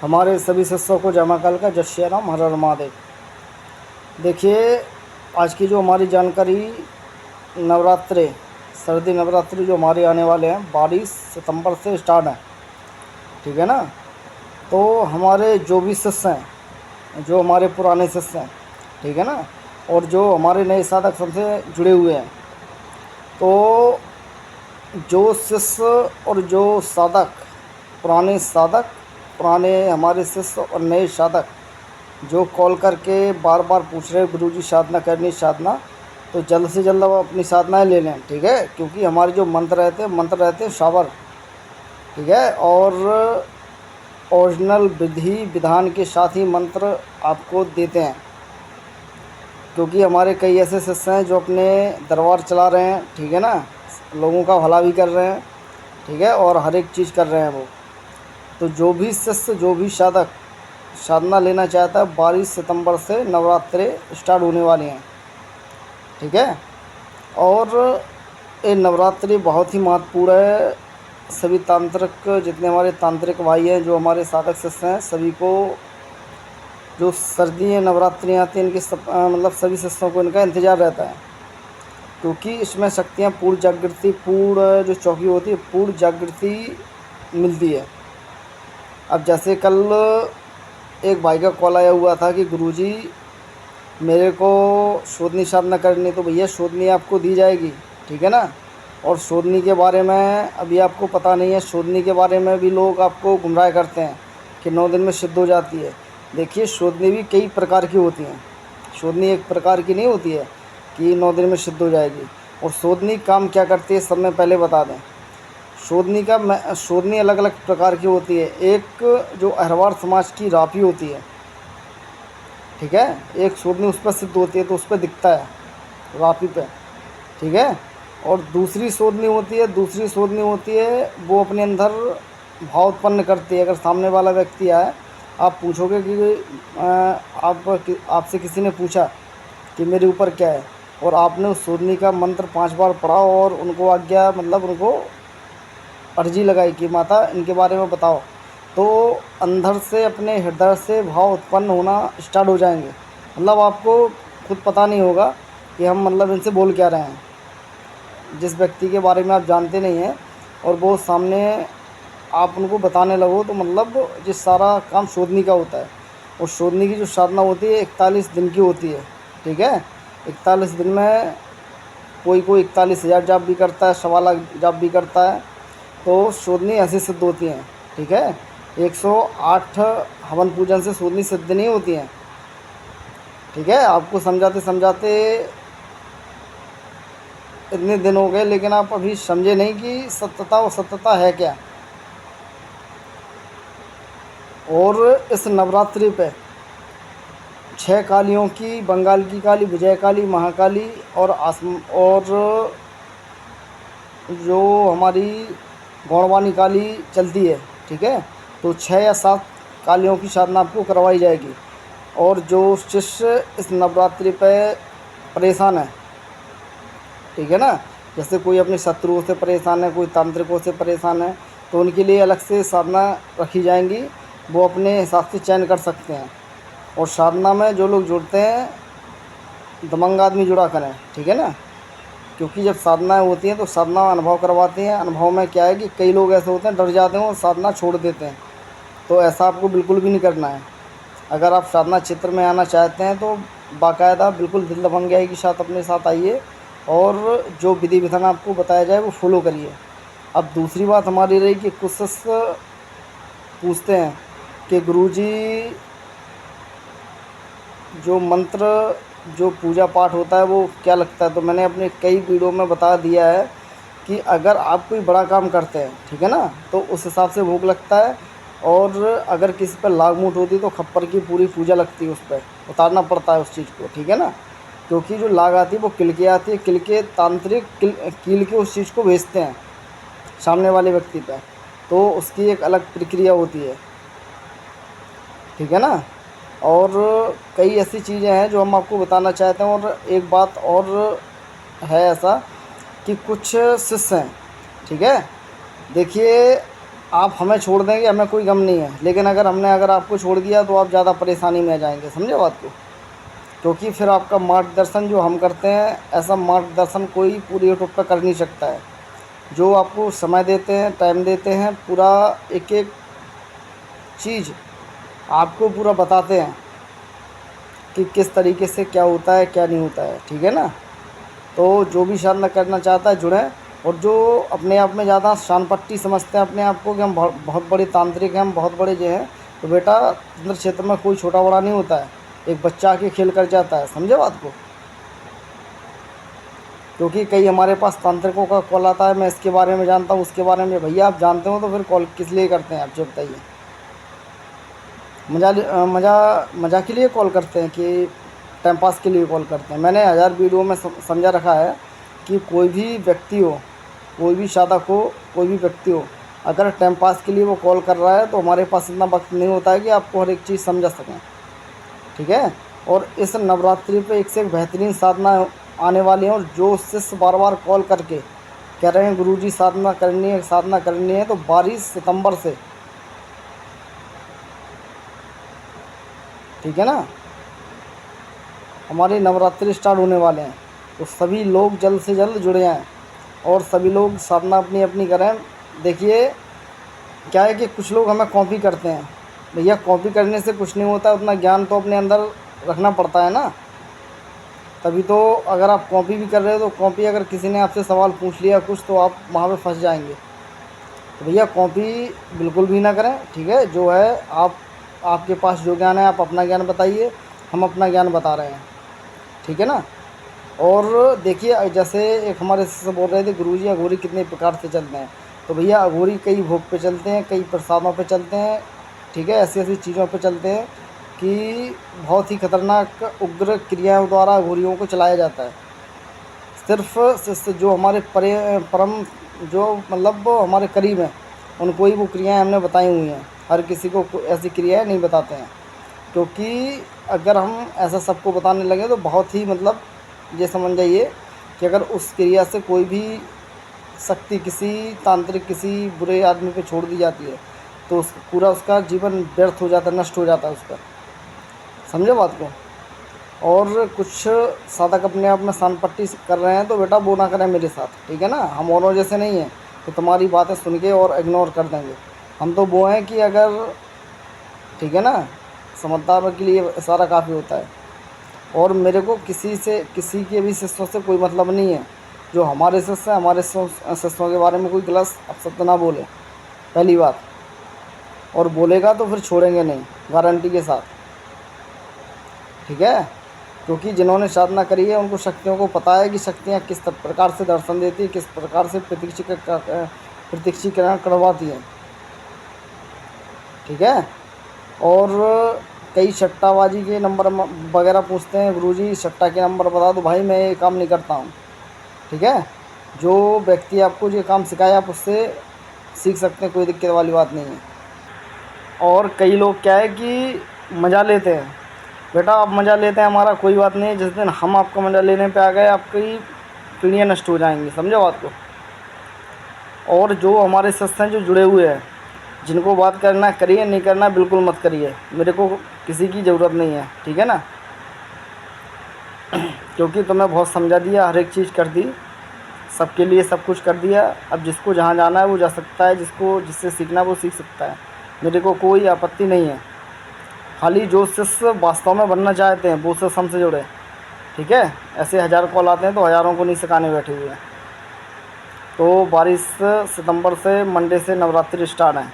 हमारे सभी शिष्यों को जमा कल का जय श्री राम, हर हर महादेव। देखिए, आज की जो हमारी जानकारी, नवरात्रे, सर्दी नवरात्रि जो हमारे आने वाले हैं 22 सितंबर से स्टार्ट है, ठीक है ना। तो हमारे जो भी शिष्य हैं, जो हमारे पुराने शिष्य हैं, ठीक है ना, और जो हमारे नए साधक सबसे जुड़े हुए हैं, तो जो शिष्य और जो साधक, पुराने साधक, पुराने हमारे शिष्य और नए साधक जो कॉल करके बार बार पूछ रहे गुरुजी साधना करनी साधना, तो जल्द से जल्द अब अपनी साधनाएं ले लें, ठीक है। क्योंकि हमारे जो मंत्र रहते हैं शावर, ठीक है, और ओरिजिनल विधि विधान के साथ ही मंत्र आपको देते हैं। क्योंकि हमारे कई ऐसे शिष्य हैं जो अपने दरबार चला रहे हैं, ठीक है ना, लोगों का भला भी कर रहे हैं, ठीक है, और हर एक चीज़ कर रहे हैं वो। तो जो भी शिष्य, जो भी साधक साधना लेना चाहता है, 22 सितंबर से नवरात्रे स्टार्ट होने वाली हैं, ठीक है। और ये नवरात्रि बहुत ही महत्वपूर्ण है। सभी तांत्रिक, जितने हमारे तांत्रिक भाई हैं, जो हमारे साधक शिष्य हैं, सभी को जो सर्दी नवरात्रि आती हैं, इनके मतलब सभी शिष्यों को इनका इंतज़ार रहता है। क्योंकि इसमें शक्तियाँ पूर्ण जागृति, पूर्ण जो चौकी होती है, पूर्ण जागृति मिलती है। अब जैसे कल एक भाई का कॉल आया हुआ था कि गुरुजी मेरे को शोधनी साधना करनी, तो भैया शोधनी आपको दी जाएगी, ठीक है ना। और शोधनी के बारे में अभी आपको पता नहीं है, शोधनी के बारे में भी लोग आपको गुमराह करते हैं कि 9 दिन में सिद्ध हो जाती है। देखिए, शोधनी भी कई प्रकार की होती हैं। शोधनी एक प्रकार की नहीं होती है कि 9 दिन में सिद्ध हो जाएगी। और शोधनी काम क्या करती है, सब में पहले बता दें। शोधनी अलग अलग प्रकार की होती है। एक जो अहरवार समाज की रापी होती है, ठीक है, एक शोधनी उस पर सिद्ध होती है, तो उस पर दिखता है रापी पे, ठीक है। और दूसरी शोधनी होती है वो अपने अंदर भाव उत्पन्न करती है। अगर सामने वाला व्यक्ति आए, आप पूछोगे कि आपसे किसी ने पूछा कि मेरे ऊपर क्या है, और आपने उस शोधनी का मंत्र 5 बार पढ़ा और उनको आज्ञा, मतलब उनको अर्जी लगाई कि माता इनके बारे में बताओ, तो अंदर से, अपने हृदय से भाव उत्पन्न होना स्टार्ट हो जाएंगे। मतलब आपको खुद पता नहीं होगा कि हम मतलब इनसे बोल क्या रहे हैं। जिस व्यक्ति के बारे में आप जानते नहीं हैं और वो सामने आप उनको बताने लगो, तो मतलब जिस सारा काम शोधनी का होता है। और शोधनी की जो साधना होती है 41 दिन की होती है, ठीक है। 41 दिन में कोई 41,000 जाप भी करता है, 1.25 लाख जाप भी करता है। तो शोधनी ऐसी सिद्ध होती हैं, ठीक है। 108 हवन पूजन से शोधनी सिद्ध नहीं होती हैं, ठीक है। आपको समझाते समझाते इतने दिन हो गए, लेकिन आप अभी समझे नहीं कि सत्यता और सत्यता है क्या। और इस नवरात्रि पे 6 कालियों की, बंगाल की काली, विजय काली, महाकाली और जो हमारी गौड़वानी काली चलती है, ठीक है। तो 6 या 7 कालियों की साधना आपको करवाई जाएगी। और जो शिष्य इस नवरात्रि पे परेशान है, ठीक है ना, जैसे कोई अपने शत्रुओं से परेशान है, कोई तांत्रिकों से परेशान है, तो उनके लिए अलग से साधना रखी जाएंगी। वो अपने हिसाब से चयन कर सकते हैं। और साधना में जो लोग जुड़ते हैं, दबंग आदमी जुड़ा करें, ठीक है ना। क्योंकि जब साधनाएँ होती हैं तो साधना अनुभव करवाती हैं। अनुभव में क्या है कि कई लोग ऐसे होते हैं, डर जाते हैं और साधना छोड़ देते हैं। तो ऐसा आपको बिल्कुल भी नहीं करना है। अगर आप साधना क्षेत्र में आना चाहते हैं तो बाकायदा बिल्कुल दिल दबंगाई के साथ अपने साथ आइए, और जो विधि विधान आपको बताया जाए वो फॉलो करिए। अब दूसरी बात हमारी रही कि कुछ शिष्य पूछते हैं कि गुरुजी जो मंत्र, जो पूजा पाठ होता है वो क्या लगता है। तो मैंने अपने कई वीडियो में बता दिया है कि अगर आप कोई बड़ा काम करते हैं, ठीक है ना, तो उस हिसाब से भोग लगता है। और अगर किसी पर लाग मूट होती है तो खप्पर की पूरी पूजा लगती है, उस पर उतारना पड़ता है उस चीज़ को, ठीक है ना। क्योंकि जो लाग आती है वो किल के आती है, किल के तांत्रिक कील के उस चीज़ को भेजते हैं सामने वाले व्यक्ति पर। तो उसकी एक अलग प्रक्रिया होती है, ठीक है ना। और कई ऐसी चीज़ें हैं जो हम आपको बताना चाहते हैं। और एक बात और है ऐसा कि कुछ शिष्य हैं, ठीक है। देखिए, आप हमें छोड़ देंगे, हमें कोई गम नहीं है, लेकिन अगर आपको छोड़ दिया तो आप ज़्यादा परेशानी में आ जाएंगे, समझे बात को। क्योंकि फिर आपका मार्गदर्शन जो हम करते हैं, ऐसा मार्गदर्शन कोई पूरी यूट्यूब पर कर नहीं सकता है। जो आपको समय देते हैं, टाइम देते हैं, पूरा एक एक चीज़ आपको पूरा बताते हैं कि किस तरीके से क्या होता है क्या नहीं होता है, ठीक है ना। तो जो भी साधना करना चाहता है जुड़ें। और जो अपने आप में ज़्यादा शान पट्टी समझते हैं अपने आप को कि हम बहुत बड़े तांत्रिक हैं, हम बहुत बड़े जो हैं, तो बेटा तंत्र क्षेत्र में कोई छोटा बड़ा नहीं होता है। एक बच्चा आके खेल कर जाता है, समझे बात को। क्योंकि कई हमारे पास तांत्रिकों का कॉल आता है, मैं इसके बारे में जानता हूँ, उसके बारे में। भैया आप जानते हो तो फिर कॉल किस लिए करते हैं आप, जो बताइए। मज़ा के लिए कॉल करते हैं कि टाइम पास के लिए कॉल करते हैं। मैंने 1000 वीडियो में समझा रखा है कि कोई भी व्यक्ति हो, कोई भी साधक हो, कोई भी व्यक्ति हो, अगर टाइम पास के लिए वो कॉल कर रहा है तो हमारे पास इतना वक्त नहीं होता है कि आपको हर एक चीज़ समझा सकें, ठीक है। और इस नवरात्रि पे एक से एक बेहतरीन साधना आने वाली है। और जो शिष्य बार बार कॉल करके कह रहे हैं गुरुजी साधना करनी है, तो 22 सितंबर से, ठीक है ना, हमारे नवरात्रि स्टार्ट होने वाले हैं। तो सभी लोग जल्द से जल्द जुड़े हैं और सभी लोग साधना अपनी अपनी करें। देखिए क्या है कि कुछ लोग हमें कॉपी करते हैं। भैया कॉपी करने से कुछ नहीं होता, उतना ज्ञान तो अपने अंदर रखना पड़ता है ना। तभी तो अगर आप कॉपी भी कर रहे हो तो कॉपी, अगर किसी ने आपसे सवाल पूछ लिया कुछ, तो आप वहाँ पे फंस जाएंगे। तो भैया कॉपी बिल्कुल भी ना करें, ठीक है। जो है आपके पास जो ज्ञान है आप अपना ज्ञान बताइए, हम अपना ज्ञान बता रहे हैं, ठीक है ना। और देखिए जैसे एक हमारे से बोल रहे थे गुरुजी अघोरी कितने प्रकार से चलते हैं। तो भैया अघोरी कई भोग पे चलते हैं, कई प्रसादों पे चलते हैं, ठीक है। ऐसी ऐसी चीज़ों पे चलते हैं कि बहुत ही खतरनाक उग्र क्रियाओं द्वारा अघोरियों को चलाया जाता है। सिर्फ जो हमारे परम जो मतलब हमारे करीब हैं, उनको ही वो क्रियाएँ हमने बताई हुई हैं। हर किसी को ऐसी क्रियाएँ नहीं बताते हैं, क्योंकि अगर हम ऐसा सबको बताने लगे तो बहुत ही मतलब ये समझ जाइए कि अगर उस क्रिया से कोई भी शक्ति किसी तांत्रिक किसी बुरे आदमी पे छोड़ दी जाती है तो पूरा उसका जीवन व्यर्थ हो जाता है, नष्ट हो जाता है उसका, समझे बात को। और कुछ साधक अपने आप में शान पट्टी कर रहे हैं तो बेटा वो ना करें मेरे साथ, ठीक है ना। हम औरों जैसे नहीं हैं तो तुम्हारी बातें सुन के और इग्नोर कर देंगे। हम तो वो हैं कि अगर, ठीक है ना, समझदारों के लिए इशारा काफ़ी होता है। और मेरे को किसी के भी शिष्यों से कोई मतलब नहीं है। जो हमारे शिष्य हैं, हमारे शिष्यों के बारे में कोई गलत अपशब्द ना बोले, पहली बात। और बोलेगा तो फिर छोड़ेंगे नहीं, गारंटी के साथ, ठीक है। क्योंकि जिन्होंने साधना करी है उनको शक्तियों को पता है कि शक्तियाँ किस प्रकार से दर्शन देती है, किस प्रकार से प्रत्यक्षीकरण करवाती हैं, ठीक है। और कई सट्टाबाजी के नंबर वगैरह पूछते हैं, गुरुजी सट्टा के नंबर बता दो। भाई मैं ये काम नहीं करता हूँ, ठीक है। जो व्यक्ति आपको ये काम सिखाया आप उससे सीख सकते हैं, कोई दिक्कत वाली बात नहीं है। और कई लोग क्या है कि मज़ा लेते हैं। बेटा आप मज़ा लेते हैं, हमारा कोई बात नहीं है। जिस दिन हम आपका मज़ा लेने पे आ गए आपकी पीढ़ियाँ नष्ट हो जाएंगी, समझो बात को। और जो हमारे शिष्य हैं जो जुड़े हुए हैं, जिनको बात करना करिए, नहीं करना बिल्कुल मत करिए, मेरे को किसी की ज़रूरत नहीं है, ठीक है ना। क्योंकि तुम्हें बहुत समझा दिया, हर एक चीज़ कर दी, सबके लिए सब कुछ कर दिया। अब जिसको जहाँ जाना है वो जा सकता है, जिससे सीखना है वो सीख सकता है, मेरे को कोई आपत्ति नहीं है। खाली जो शिष्य वास्तव में बनना चाहते हैं वो शिष्य हमसे जुड़े, ठीक है। ऐसे 1000 कॉल आते हैं तो हज़ारों को नहीं सिखाने बैठे हुए हैं। तो 22 सितंबर से मंडे से नवरात्रि स्टार्ट है,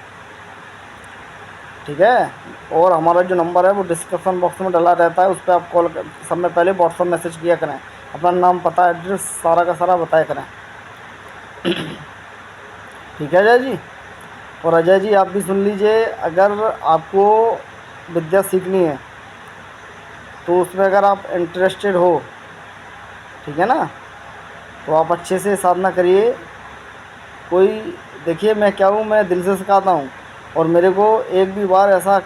ठीक है। और हमारा जो नंबर है वो डिस्क्रिप्शन बॉक्स में डला रहता है, उस पर आप कॉल सब में पहले व्हाट्सअप मैसेज किया करें, अपना नाम पता एड्रेस सारा का सारा बताया करें, ठीक है अजय जी। और अजय जी आप भी सुन लीजिए, अगर आपको विद्या सीखनी है तो उसमें अगर आप इंटरेस्टेड हो, ठीक है ना, तो आप अच्छे से साधना करिए। कोई देखिए मैं क्या हूँ, मैं दिल से सिखाता हूँ। और मेरे को एक भी बार ऐसा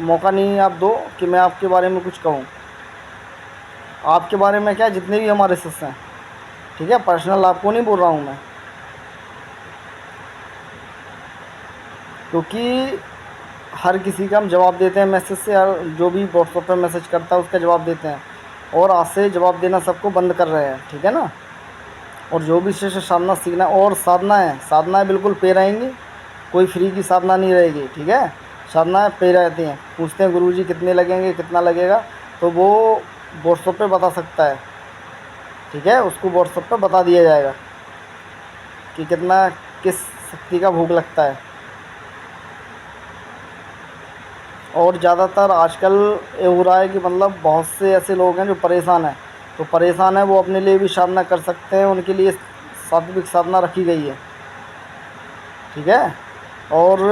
मौका नहीं आप दो कि मैं आपके बारे में कुछ कहूँ। आपके बारे में क्या, जितने भी हमारे शिष्य हैं, ठीक है, पर्सनल आपको नहीं बोल रहा हूँ मैं। क्योंकि हर किसी का हम जवाब देते हैं मैसेज से, हर जो भी व्हाट्सएप पे मैसेज करता है उसका जवाब देते हैं, और आज से जवाब देना सबको बंद कर रहे हैं, ठीक है ना। और जो भी शेष साधना सीखना, और साधनाएँ बिल्कुल पे रहेंगी, कोई फ्री की साधना नहीं रहेगी, ठीक है। साधनाएँ पे रहती हैं। पूछते हैं गुरुजी कितने लगेंगे, कितना लगेगा, तो वो व्हाट्सएप पे बता सकता है, ठीक है। उसको व्हाट्सएप पे बता दिया जाएगा कि कितना किस शक्ति का भोग लगता है। और ज़्यादातर आजकल ये हो रहा है कि मतलब बहुत से ऐसे लोग हैं जो परेशान हैं, तो परेशान है वो अपने लिए भी साधना कर सकते हैं, उनके लिए सात्विक साधना रखी गई है, ठीक है। और